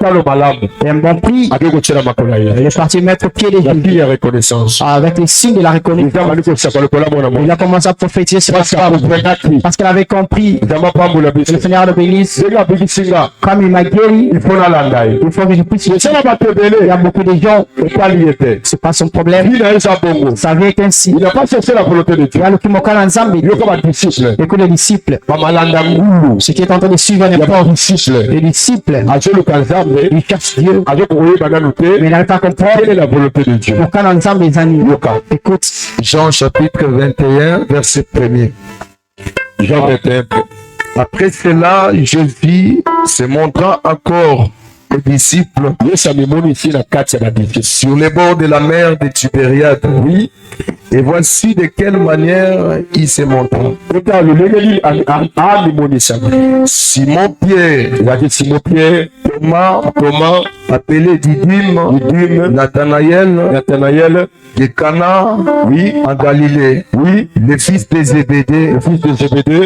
un bon prix. Il est parti mettre au pied des Jésus avec les signes de la reconnaissance. Il a commencé à prophétiser sur la femme parce qu'elle avait compris que le Seigneur le bénisse. Comme il m'a guéri, il faut que je puisse. Il y a beaucoup de gens, c'est pas son problème. Sa vie est ainsi. Il n'a pas cherché la volonté de Dieu. Écoute les disciples. Ce qui est en train de suivre n'importe les disciples. Ils cherchent Dieu. Mais ils n'arrivent pas à comprendre quelle est la volonté de Dieu. Pourquoi dans l'ensemble des années. Écoute. Jean chapitre 21, verset 1er. Jean 21. Après cela, Jésus se montra encore aux disciples sur les bords de la mer de Tibériade. Oui. Et voici de quelle manière il se montra. Simon Pierre, Thomas, appelé Didyme, Nathanaël, de Cana, oui, en Galilée, oui, le fils de Zébédée,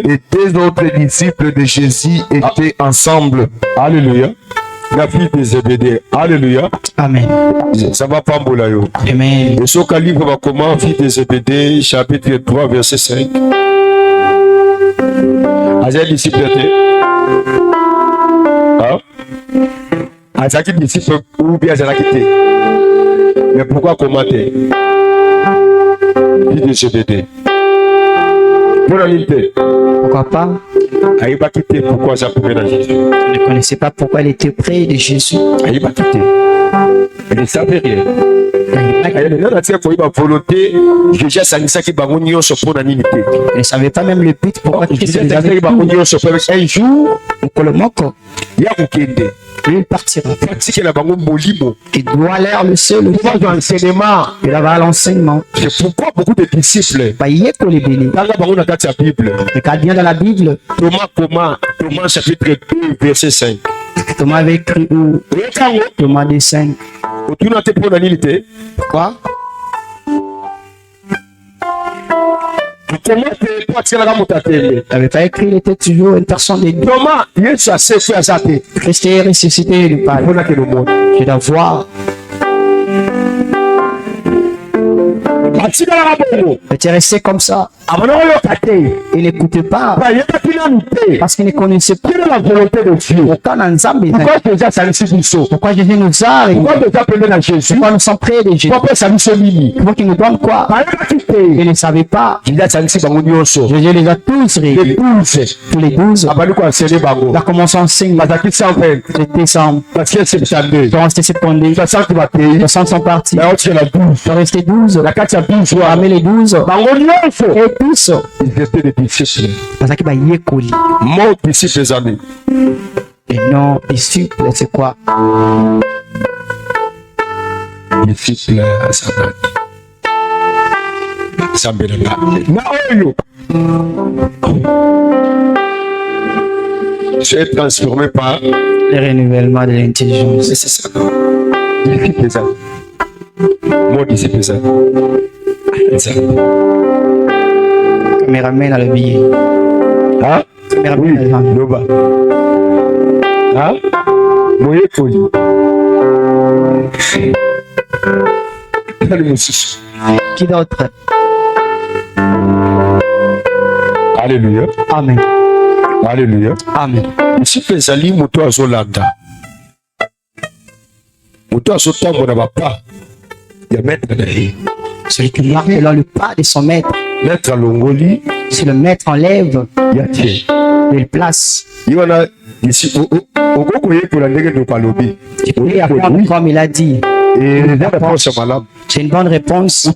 et deux autres disciples de Jésus étaient ensemble. Alléluia. La fille de Zébédée. Alléluia. Amen. Ça va pas mbolayo. Amen. Et ce livre va comment, fille de Zébédée, chapitre 3, verset 5. Azali disciple. Hein? Azaki disciple ou bien Azaki. Mais pourquoi commenter? Fille de Zébédée. Pourquoi pas? Pourquoi ça pouvait dans Jésus? Elle ne connaissait pas pourquoi elle était près de Jésus. Elle ne savait rien. Elle ne savait pas même le but pourquoi Christ les avait tout. Un jour, il partira. Il doit aller le seul. Il va à l'enseignement. C'est pourquoi beaucoup de disciples, regarde bien dans la Bible. Thomas chapitre 2, verset 5. Thomas avait écrit où? Thomas des 5. Pourquoi? Il n'avait pas écrit, il était toujours une personne de Dieu. Christ est ressuscité du Père. Je dois voir. Il était resté comme ça. Il n'écoutait pas. Parce qu'il ne connaissait pas la volonté de Dieu. Pourquoi Jésus nous a arrêtés? Pourquoi nous sommes près de Jésus? Pourquoi qu'il nous donne quoi? Il ne savait pas. Jésus les a tous réunis. Tous les 12. Il a commencé à enseigner. C'était 100. Ils sont restés 72. 60 sont partis. Ils sont restés 12. Je vais amener les 12. Et tous. Ils étaient des disciples. Mon disciple, les amis. Et non, disciple, c'est quoi? Disciple, je suis transformé par le renouvellement de l'intelligence. C'est ça. Disciple, les amis. Mon disciple, les amis. Caméraman à le billet. Hein? Caméraman à le Loba. Hein? Moye Koli. Qui d'autre? Alléluia. Amen. Alléluia. Amen. Disciple ezali moto azolanda. Moto azotambola na bapa. Ya maître na ye. Celui qui marche dans le pas de son maître. Maître Longoli. Si le maître enlève, il place. Il y en a ici. Oui, comme il a dit. C'est une bonne réponse.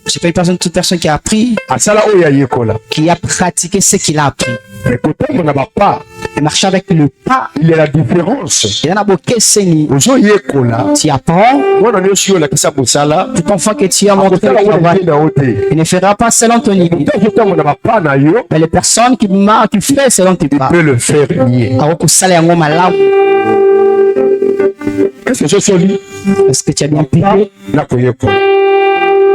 C'est pas une personne, toute personne qui a appris, qui a pratiqué ce qu'il a appris. Et marcher avec le pas. Il y a la différence. Il y en a beaucoup qui tu apprends. Tout enfant que tu as montré il ne fera pas selon ton idée. Mais les personnes qui marquent, qui font selon tes pas, peut le faire nier. Est-ce que tu as bien piqué?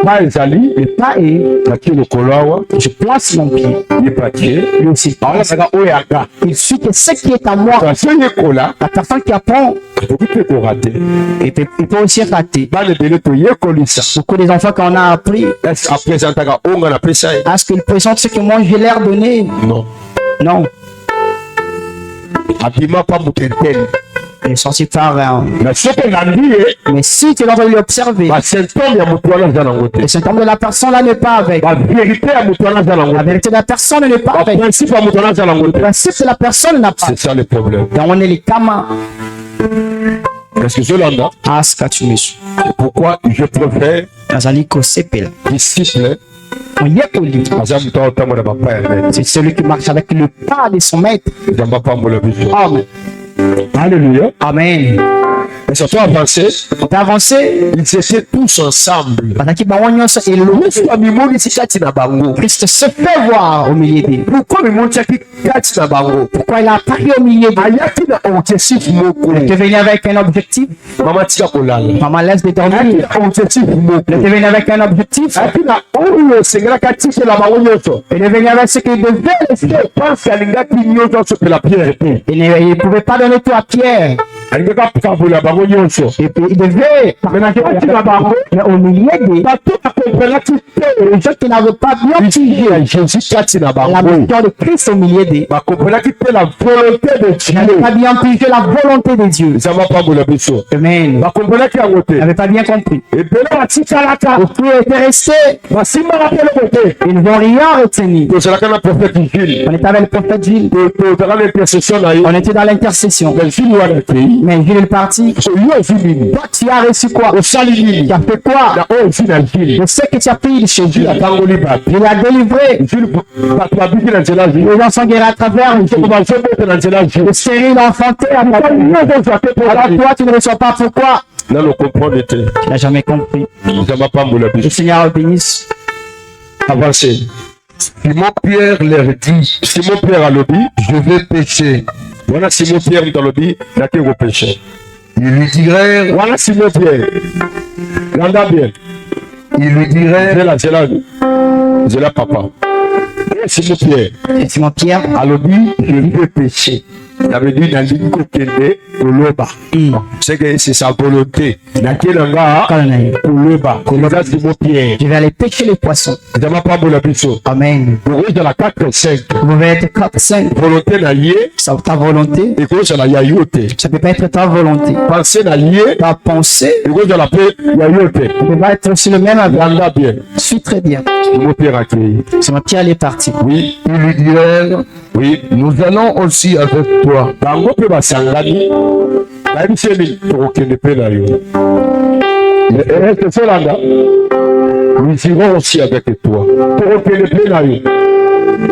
pas ezali Le pas est, naki lokolo awa je place mon pied. ye patie Lui aussi place. aolaka oyo anga Il suit que ce qui est à moi, kasi yekola la personne qui apprend, akoki mpe korate il peut aussi rater. bana ebele toyekolisa Beaucoup des enfants qu'on a appris, ese apresentaka oyo nga napesa ye à ce qu'ils présentent ce que moi je leur donné. non Non, abima pa moto etene il est sorti par na soki olandi ye mais si tu dois l'observer, basymptôme ya moto wana aza nango te le symptôme de la personne là n'est pas avec. bavérité ya moto wana aza nango La te vérité de la personne n'est pas avec. baprincipe ya moto wana aza nango Le te principe de la personne n'a pas. c'est ça le problème Donc on est les kamas. parce que zolanda Aska tu me suis. c'est pourquoi je préfère Nazali Kosepel. disciple On y est au lit. aza moto aotambola bapa ya maître C'est celui qui marche avec le pas de son maître. nzambe apambola biso Amen. alléluia Amen. et surtout avancé On peut avancer. ils étaient tous ensemble Parce que bango nyonso elo. yesu abimonisi kati na bango Christ se fait voir au milieu d'eux. pourquoi bimonisaki kati na bango Pourquoi il a apparu au milieu d'eux? ayaki na objectif moko Il est venu avec un objectif. mama tika kolala Maman laisse de ayaki dormir. na objectif moko Il est venu avec un objectif. ayaki na oyo osengelaka tikela bango nyonso Il est venu avec ce qu'il devait laisser. je pense alingaki nyonso asopela pierre te Il ne pouvait pas donner tout à Pierre. alingaki akabola bango nyonso Et puis il devait. menaki na bango Mais au milieu des bato akompelaki te les gens qui n'avaient pas bien lisusu ya jésus kati na la bango mission de Christ au milieu d'eux. bakompelaki te la volonté de Ils n'avaient dieu pas bien pigé la volonté de Dieu. nzambe apambola biso Amen. bakompelaki yango te Ils n'avaient pas bien compris. ebele batikalaka Beaucoup étaient restés. basimbaka mpe loko te Ils ne vont rien retenir. tozalaka na prophète Gilles On était avec le prophète Gilles. tozalaka na intercession na ye On était dans l'intercession. mais Gilles wana tei Mais Gilles est parti. oyo ozwi nini Toi, tu as reçu quoi? osali nini Tu as fait quoi? na oyo ozwi na Gilles Je sais que tu as pris chez Gilles. atangoli bato Il a délivré. Gilles bato babiki na nzela ya Gilles Les gens sont guéris à travers Gilles. soko bazobeta na nzela ya Le Gilles stérile enfanté à travers Gilles. Alors toi, tu ne reçois pas pourquoi? nano comprendre te Tu n'as jamais compris. nzambe apambola Le biso Seigneur bénisse. avancé Simon Pierre leur dit, simon pierre alobi je vais pécher. wana simon pierre moto alobi nake kopeshe Ils lui dirent, wana simon pierre landa bien ils lui dirent, nzela papa simon pierre Et Simon Pierre. alobi je vais pécher ça veut dire nalingi kokende koloba c'est que c'est sa volonté nake nanga koloba eza simon pierre Je vais aller pêcher les poissons. nzambe apambola biso Amen. okozala 4-5 Vous pouvez être 4-5. volonté na ye C'est ta volonté. ekozala ya yo te Ça peut pas être ta volonté. pensée na ye Ta pensée ekozala mpe ya yo te ne peut pas être aussi le même avec. landa bien Suis très bien. simon pierre akei Simon Pierre il est parti. oui ils lui dirent, oui nous allons aussi avec toi. bango mpe basangani bayebisi ye nini tokokende mpe na yo esolanda nous irons aussi avec toi tokokende mpe na yo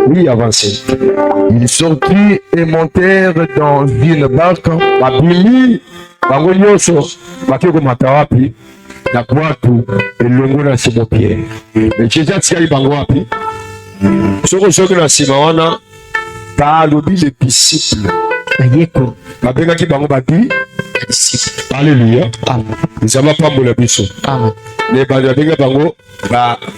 oui avancé Ils sortirent et montèrent dans une barque babimi bango nyonso bake komata wapi na bwato elongo na simon pierre me jésus atikali bango wapi soki na nsima wana balobi le disciple Yeko. babengaki bango badi Disciple. alleluya Amen. nzambe apambola biso Amen. me babenga bango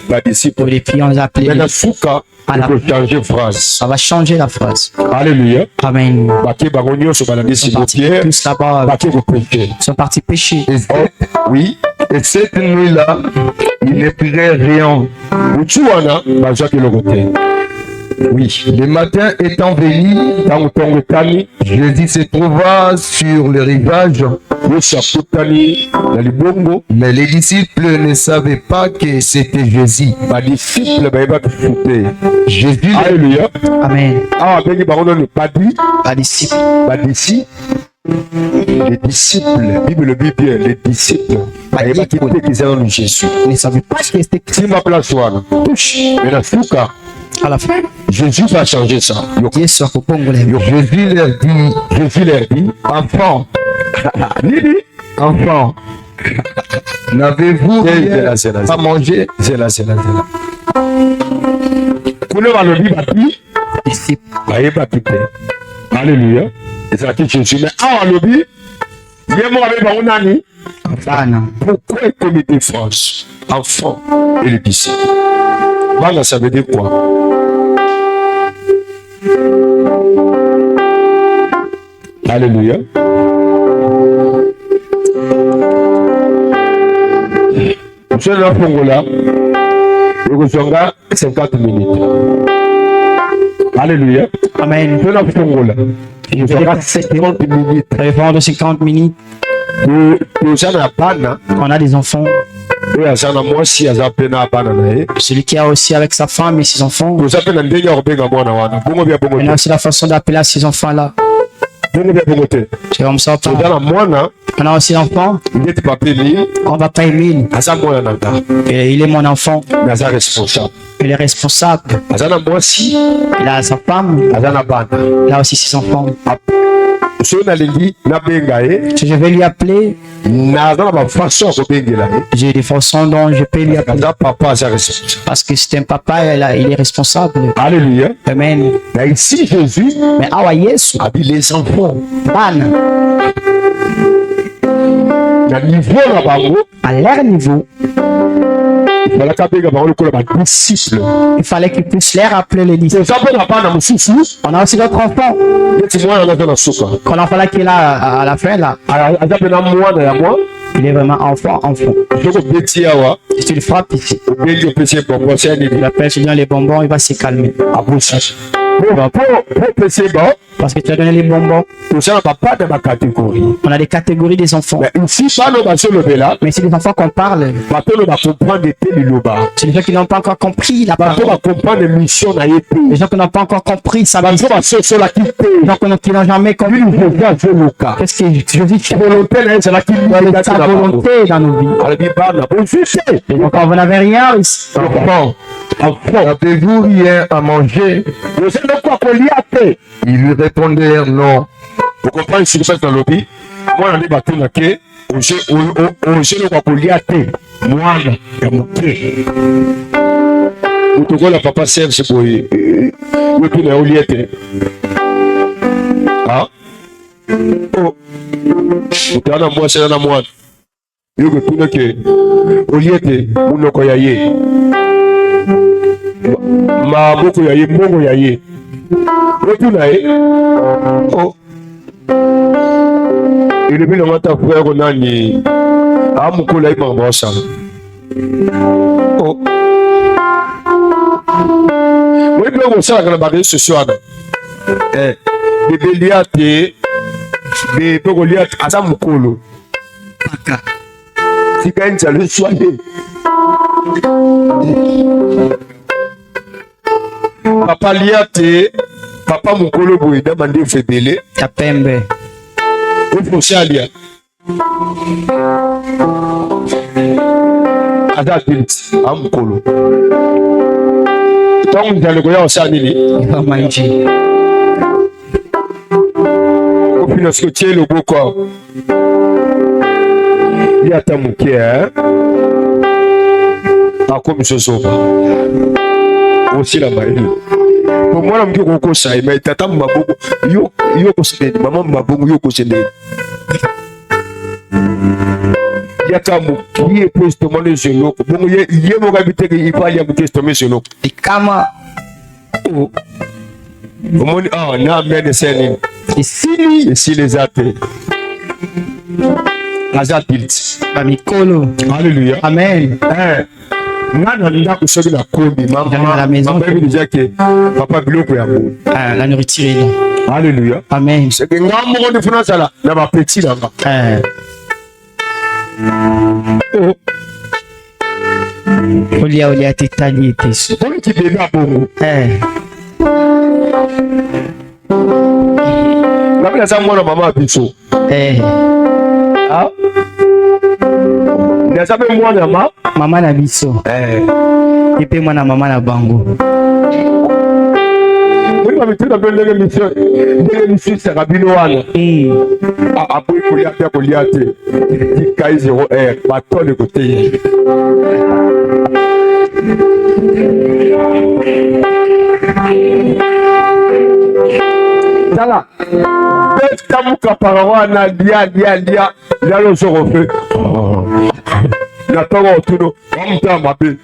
badisciple Pour les filles, on les a appelés. me na suka ekochange phrase Ça va changer la phrase. alleluya Amen. bake bango nyonso balandi Ils sont simon partis pierre tous là-bas. bake kopeke Ils sont partis pêcher. et, oui et cette nuit-là, ils ne prirent rien. butu wana bazwaki eloko te oui Le matin étant venu, ntango ntongo etani Jésus se trouva sur le rivage, yesu akutani na libongo mais les disciples ne savaient pas que c'était Jésus. badisciple bayebaki su te Jésus leur alleluya Amen. awa abengi bango nani badi Pas disciple. badisi les disciples bible elobi bien les disciples bayebaki te kiza nanu jésus Ils ne savaient pas ce que c'était simba place wana me na suka à la fin. jésus va changer ça Yesu akupongola. Jésus leur dit, jésus leur dit enfants, nini enfants, n'avez-vous rien zela à manger? zela kuna balobi badi Disciple. bayebaki te alleluya ezalaki jésus mais awa alobi ye moko abe bango nani Bana. pourquoi ekomi différence enfant et le disciple. Bana, ça veut dire quoi? Alléluia. Monsieur le Fongola, vous avez 50 minutes. Alléluia. Amen. Monsieur le Fongola, vous avez 50 minutes. Référent de 50 minutes. On a des enfants. Celui qui a aussi avec sa femme et ses enfants. On a aussi la façon d'appeler à ces enfants-là. C'est comme ça. On a aussi l'enfant. On va pas aimer. Et il est mon enfant. Il est responsable. Il a sa femme. Il a aussi ses enfants. Si je vais lui appeler, j'ai des façons dont je peux lui appeler. Parce que c'est un papa, il est responsable. Alléluia. Amen. Mais ici, Jésus, mais awa Yesu a dit les enfants. À leur niveau, il fallait qu'il puisse les rappeler les disciples. On a aussi d'autres enfants. Quand l'enfant là qui est là à la fin là, il est vraiment enfant. Si tu le frappes ici, il appelle sur les bonbons, il va se calmer. Parce que tu as donné les bonbons. On a des catégories des enfants. Mais c'est des enfants qu'on parle. C'est des gens qui n'ont pas encore compris la parole. Les gens qui n'ont pas encore compris sa mission. Les gens qui n'ont jamais compris. Qu'est-ce que Jésus fait? Sa volonté dans nos vies. Donc vous n'avez rien ici. Avez-vous rien à manger? Ils répondirent non. Vous comprenez ce qui se passe dans le lobby? Moi, on est battu dans le moi, la papa serve ce boy. Vous tournez au liette. Ah? Oh. Vous tournez à moi, c'est un moine. Vous tournez au liette. Vous ne croyez ma boko yaye mbongo yaye otuna ye oh il est bien dans ta frère nani amukola ibamba ça oh moi bien on ça quand on ce soir bébé liate bébé goliath asa mukolo paka sika nza le soigner. Papa liate, papa mukolo boy da mande febele. Tapembe. Opo shalia. Ada tilt amukolo. Tant ndale ko ya osani ni. Manji. Opino sko tielo boko. Liata mukia. Comme ce soba aussi la maille pour moi l'homme qui roko ça mais tata maboko yo ko sende maman maboko yo ko sende yaka mu qui est postement le genou bon ye mo habiter il va y a question mais genou et kama au monde ah na mais c'est ici les athées Azat tilt Bamikolo. Alléluia. Amen. Dans la maison. Papa biloko ya bo. La nourriture est là. Alléluia. Amen. C'est que ngambo de funa sala na ba petit là. Oh. Olia tetali etesu. Pour qui bébé à bongo. La bila sa mwana mama biso. Ah. Nasa pe mwana mama na biso. Epe mwana mama na bango. Oui, ma maîtrise d'appel de l'émission. L'émission, c'est Rabino Wana. Après, il y a des K0R, bâton de côté. Tala. Tamuka parawana dia le refait. na ntango otuno bamuta mabe